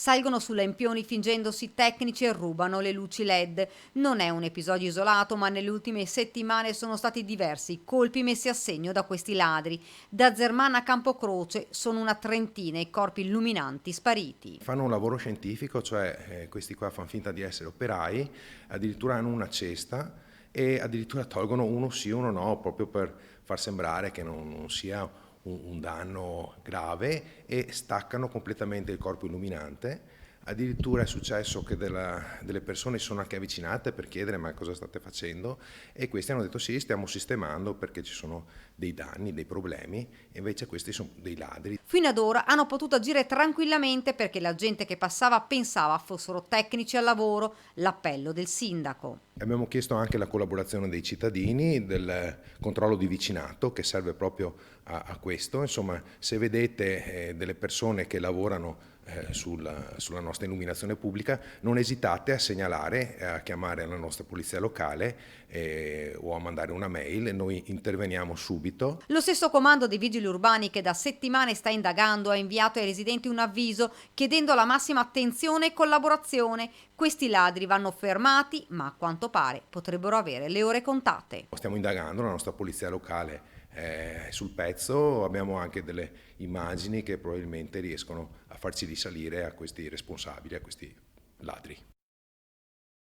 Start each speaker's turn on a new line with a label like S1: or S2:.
S1: salgono su lampioni fingendosi tecnici e rubano le luci LED. Non è un episodio isolato, ma nelle ultime settimane sono stati diversi i colpi messi a segno da questi ladri. Da Zermana a Campocroce sono una trentina i corpi illuminanti spariti.
S2: Fanno un lavoro scientifico, cioè questi qua fanno finta di essere operai, addirittura hanno una cesta e addirittura tolgono uno sì, uno no, proprio per far sembrare che non sia un danno grave, e staccano completamente il corpo illuminante. Addirittura è successo che delle persone si sono anche avvicinate per chiedere: ma cosa state facendo? E questi hanno detto: sì, stiamo sistemando perché ci sono dei danni, dei problemi, e invece questi sono dei ladri.
S1: Fino ad ora hanno potuto agire tranquillamente perché la gente che passava pensava fossero tecnici al lavoro. L'appello del sindaco.
S2: Abbiamo chiesto anche la collaborazione dei cittadini, del controllo di vicinato, che serve proprio a questo. Insomma, se vedete delle persone che lavorano sulla nostra illuminazione pubblica, non esitate a segnalare, a chiamare la nostra polizia locale o a mandare una mail, e noi interveniamo subito.
S1: Lo stesso comando dei vigili urbani che da settimane sta indagando ha inviato ai residenti un avviso chiedendo la massima attenzione e collaborazione. Questi ladri vanno fermati, ma a quanto pare potrebbero avere le ore contate.
S2: Stiamo indagando, la nostra polizia locale è sul pezzo, abbiamo anche delle immagini che probabilmente riescono a farci risalire a questi responsabili, a questi ladri.